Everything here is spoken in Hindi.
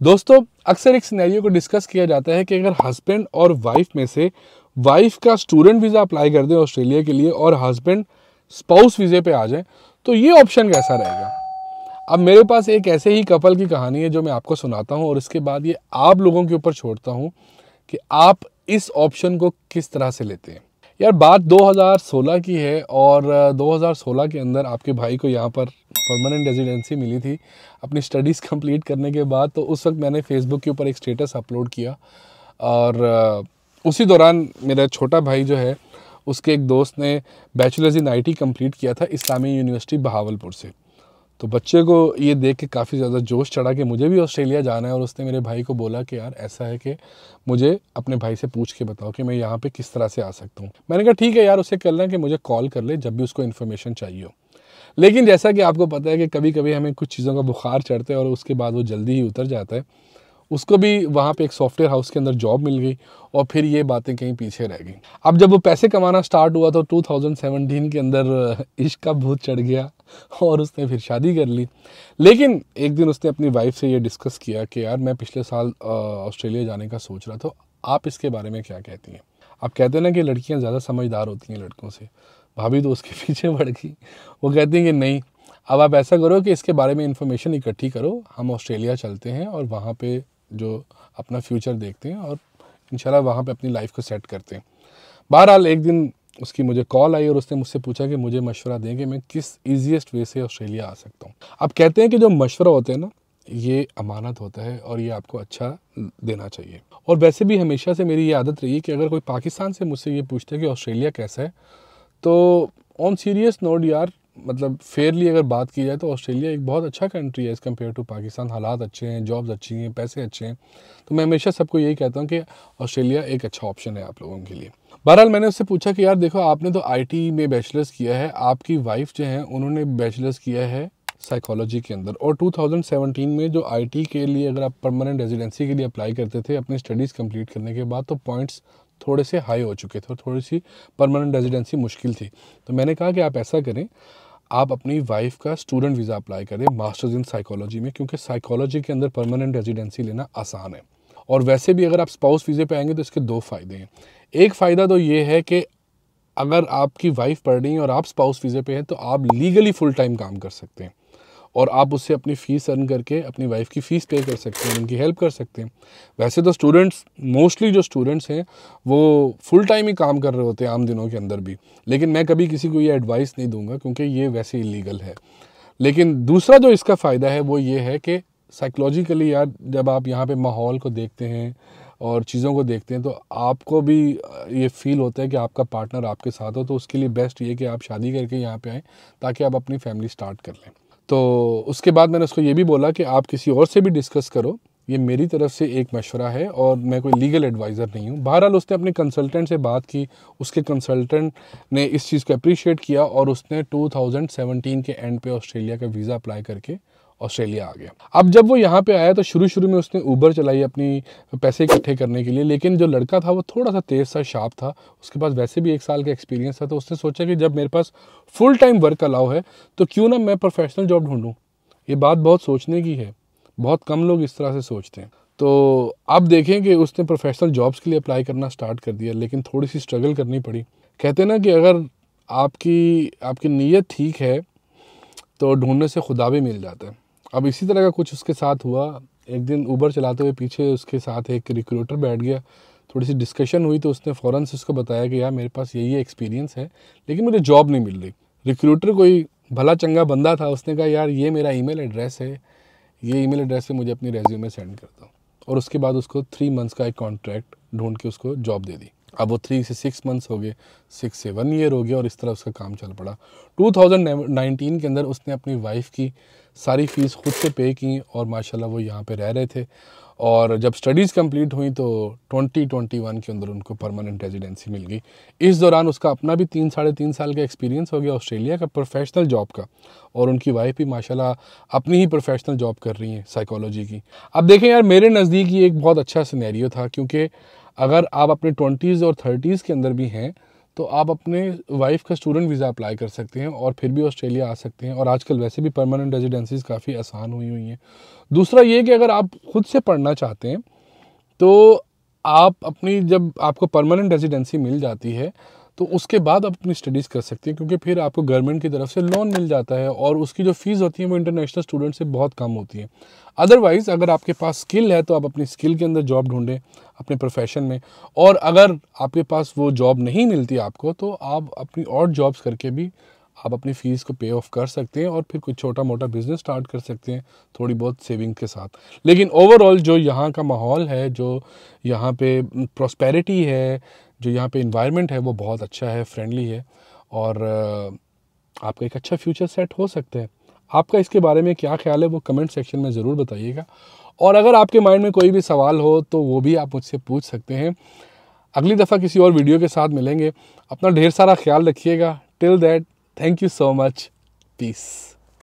दोस्तों, अक्सर एक सिनेरियो को डिस्कस किया जाता है कि अगर हस्बैंड और वाइफ में से वाइफ का स्टूडेंट वीज़ा अप्लाई कर दे ऑस्ट्रेलिया के लिए और हस्बैंड स्पाउस वीज़े पे आ जाए तो ये ऑप्शन कैसा रहेगा। अब मेरे पास एक ऐसे ही कपल की कहानी है जो मैं आपको सुनाता हूँ और इसके बाद ये आप लोगों के ऊपर छोड़ता हूँ कि आप इस ऑप्शन को किस तरह से लेते हैं। यार, बात 2016 की है और 2016 के अंदर आपके भाई को यहाँ पर परमानेंट रेजिडेंसी मिली थी अपनी स्टडीज़ कंप्लीट करने के बाद। तो उस वक्त मैंने फेसबुक के ऊपर एक स्टेटस अपलोड किया और उसी दौरान मेरा छोटा भाई जो है उसके एक दोस्त ने बैचलर्स इन आईटी कंप्लीट किया था इस्लामी यूनिवर्सिटी बहावलपुर से। तो बच्चे को ये देख के काफ़ी ज़्यादा जोश चढ़ा कि मुझे भी ऑस्ट्रेलिया जाना है और उसने मेरे भाई को बोला कि यार ऐसा है कि मुझे अपने भाई से पूछ के बताओ कि मैं यहाँ पे किस तरह से आ सकता हूँ। मैंने कहा ठीक है यार, उसे कर लें कि मुझे कॉल कर ले जब भी उसको इन्फॉर्मेशन चाहिए हो। लेकिन जैसा कि आपको पता है कि कभी कभी हमें कुछ चीज़ों का बुखार चढ़ता है और उसके बाद वो जल्दी ही उतर जाता है। उसको भी वहाँ पे एक सॉफ्टवेयर हाउस के अंदर जॉब मिल गई और फिर ये बातें कहीं पीछे रह गई। अब जब वो पैसे कमाना स्टार्ट हुआ तो 2017 के अंदर इश्क का भूत चढ़ गया और उसने फिर शादी कर ली। लेकिन एक दिन उसने अपनी वाइफ से ये डिस्कस किया कि यार मैं पिछले साल ऑस्ट्रेलिया जाने का सोच रहा था, आप इसके बारे में क्या कहती हैं। आप कहते हैं ना कि लड़कियाँ ज़्यादा समझदार होती हैं लड़कों से। भाभी तो उसके पीछे पड़ गई। वो कहती हैं कि नहीं, अब आप ऐसा करो कि इसके बारे में इंफॉर्मेशन इकट्ठी करो, हम ऑस्ट्रेलिया चलते हैं और वहाँ पे जो अपना फ्यूचर देखते हैं और इंशाल्लाह वहाँ पे अपनी लाइफ को सेट करते हैं। बहरहाल एक दिन उसकी मुझे कॉल आई और उसने मुझसे पूछा कि मुझे मशवरा दें कि मैं किस ईजीएस्ट वे से ऑस्ट्रेलिया आ सकता हूँ। अब कहते हैं कि जो मशवरा होते हैं ना, ये अमानत होता है और ये आपको अच्छा देना चाहिए। और वैसे भी हमेशा से मेरी ये आदत रही है कि अगर कोई पाकिस्तान से मुझसे ये पूछता है कि ऑस्ट्रेलिया कैसा है, तो ऑन सीरियस नोट यार, मतलब फेयरली अगर बात की जाए तो ऑस्ट्रेलिया एक बहुत अच्छा कंट्री है एज़ कम्पेयर टू पाकिस्तान। हालात अच्छे हैं, जॉब्स अच्छी हैं, पैसे अच्छे हैं। तो मैं हमेशा सबको यही कहता हूँ कि ऑस्ट्रेलिया एक अच्छा ऑप्शन है आप लोगों के लिए। बहरहाल मैंने उससे पूछा कि यार देखो, आपने तो आईटी में बैचलर्स किया है, आपकी वाइफ जो है उन्होंने बैचलर्स किया है साइकोलॉजी के अंदर, और 2017 में जो आईटी के लिए अगर आप परमानेंट रेजिडेंसी के लिए अप्लाई करते थे अपनी स्टडीज़ कंप्लीट करने के बाद, तो पॉइंट्स थोड़े से हाई हो चुके थे और थोड़ी सी परमानेंट रेजिडेंसी मुश्किल थी। तो मैंने कहा कि आप ऐसा करें, आप अपनी वाइफ का स्टूडेंट वीज़ा अप्लाई करें मास्टर्स इन साइकोलॉजी में, क्योंकि साइकोलॉजी के अंदर परमानेंट रेजिडेंसी लेना आसान है। और वैसे भी अगर आप स्पाउस वीज़े पे आएंगे तो इसके दो फ़ायदे हैं। एक फ़ायदा तो ये है कि अगर आपकी वाइफ पढ़ रही है और आप स्पाउस वीज़े पे हैं तो आप लीगली फुल टाइम काम कर सकते हैं और आप उससे अपनी फ़ीस अर्न करके अपनी वाइफ की फ़ीस पे कर सकते हैं, उनकी हेल्प कर सकते हैं। वैसे तो स्टूडेंट्स, मोस्टली जो स्टूडेंट्स हैं वो फुल टाइम ही काम कर रहे होते हैं आम दिनों के अंदर भी, लेकिन मैं कभी किसी को ये एडवाइस नहीं दूंगा क्योंकि ये वैसे इलीगल है। लेकिन दूसरा जो इसका फ़ायदा है वो ये है कि साइकोलॉजिकली यार, जब आप यहाँ पे माहौल को देखते हैं और चीज़ों को देखते हैं तो आपको भी ये फील होता है कि आपका पार्टनर आपके साथ हो। तो उसके लिए बेस्ट ये कि आप शादी करके यहाँ पे आएँ ताकि आप अपनी फैमिली स्टार्ट कर लें। तो उसके बाद मैंने उसको ये भी बोला कि आप किसी और से भी डिस्कस करो, ये मेरी तरफ से एक मशवरा है और मैं कोई लीगल एडवाइज़र नहीं हूँ। बहरहाल उसने अपने कंसल्टेंट से बात की, उसके कंसल्टेंट ने इस चीज़ को अप्रिशिएट किया और उसने 2017 के एंड पे ऑस्ट्रेलिया का वीज़ा अप्लाई करके ऑस्ट्रेलिया आ गया। अब जब वो यहाँ पे आया तो शुरू में उसने ऊबर चलाई अपनी पैसे इकट्ठे करने के लिए, लेकिन जो लड़का था वो थोड़ा सा तेज़ सा, शार्प था, उसके पास वैसे भी 1 साल का एक्सपीरियंस था। तो उसने सोचा कि जब मेरे पास फुल टाइम वर्क अलाउ है तो क्यों ना मैं प्रोफेशनल जॉब ढूंढूं। ये बात बहुत सोचने की है, बहुत कम लोग इस तरह से सोचते हैं। तो अब देखें कि उसने प्रोफेशनल जॉब्स के लिए अप्लाई करना स्टार्ट कर दिया, लेकिन थोड़ी सी स्ट्रगल करनी पड़ी। कहते हैं ना कि अगर आपकी नीयत ठीक है तो ढूंढने से खुदा भी मिल जाता है। अब इसी तरह का कुछ उसके साथ हुआ। एक दिन ऊबर चलाते हुए पीछे उसके साथ एक रिक्रूटर बैठ गया, थोड़ी सी डिस्कशन हुई तो उसने फ़ौरन से उसको बताया कि यार मेरे पास यही एक्सपीरियंस है लेकिन मुझे जॉब नहीं मिल रही। रिक्रूटर कोई भला चंगा बंदा था, उसने कहा यार ये मेरा ईमेल एड्रेस है, ये ईमेल एड्रेस पे मुझे अपनी रेज्यूमे सेंड कर दो। और उसके बाद उसको 3 मंथ्स का एक कॉन्ट्रैक्ट ढूंढ के उसको जॉब दे दी। अब वो 3 से 6 मंथ्स हो गए, 6 से 1 ईयर हो गया और इस तरह उसका काम चल पड़ा। 2019 के अंदर उसने अपनी वाइफ की सारी फ़ीस खुद से पे की और माशाल्लाह वो यहाँ पे रह रहे थे। और जब स्टडीज़ कंप्लीट हुई तो 2021 के अंदर उनको परमानेंट रेजिडेंसी मिल गई। इस दौरान उसका अपना भी 3-3.5 साल का एक्सपीरियंस हो गया ऑस्ट्रेलिया का प्रोफेशनल जॉब का, और उनकी वाइफ भी माशाल्लाह अपनी ही प्रोफेशनल जॉब कर रही हैं साइकोलॉजी की। अब देखें यार, मेरे नज़दीक ये एक बहुत अच्छा सिनेरियो था, क्योंकि अगर आप अपने 20s और 30s के अंदर भी हैं तो आप अपने वाइफ का स्टूडेंट वीज़ा अप्लाई कर सकते हैं और फिर भी ऑस्ट्रेलिया आ सकते हैं। और आजकल वैसे भी परमानेंट रेजिडेंसीज काफ़ी आसान हुई हैं। दूसरा ये कि अगर आप खुद से पढ़ना चाहते हैं तो आप अपनी, जब आपको परमानेंट रेजिडेंसी मिल जाती है तो उसके बाद आप अपनी स्टडीज़ कर सकते हैं, क्योंकि फिर आपको गवर्नमेंट की तरफ से लोन मिल जाता है और उसकी जो फ़ीस होती है वो इंटरनेशनल स्टूडेंट से बहुत कम होती है। अदरवाइज़ अगर आपके पास स्किल है तो आप अपनी स्किल के अंदर जॉब ढूंढें अपने प्रोफेशन में, और अगर आपके पास वो जॉब नहीं मिलती आपको तो आप अपनी और जॉब्स करके भी आप अपनी फ़ीस को पे ऑफ कर सकते हैं और फिर कुछ छोटा मोटा बिजनेस स्टार्ट कर सकते हैं थोड़ी बहुत सेविंग के साथ। लेकिन ओवरऑल जो यहाँ का माहौल है, जो यहाँ पे प्रॉस्पेरिटी है, जो यहाँ पे इन्वायरमेंट है वो बहुत अच्छा है, फ्रेंडली है, और आपका एक अच्छा फ्यूचर सेट हो सकता है। आपका इसके बारे में क्या ख्याल है वो कमेंट सेक्शन में ज़रूर बताइएगा, और अगर आपके माइंड में कोई भी सवाल हो तो वो भी आप मुझसे पूछ सकते हैं। अगली दफ़ा किसी और वीडियो के साथ मिलेंगे। अपना ढेर सारा ख्याल रखिएगा। Till that, thank you so much, piece.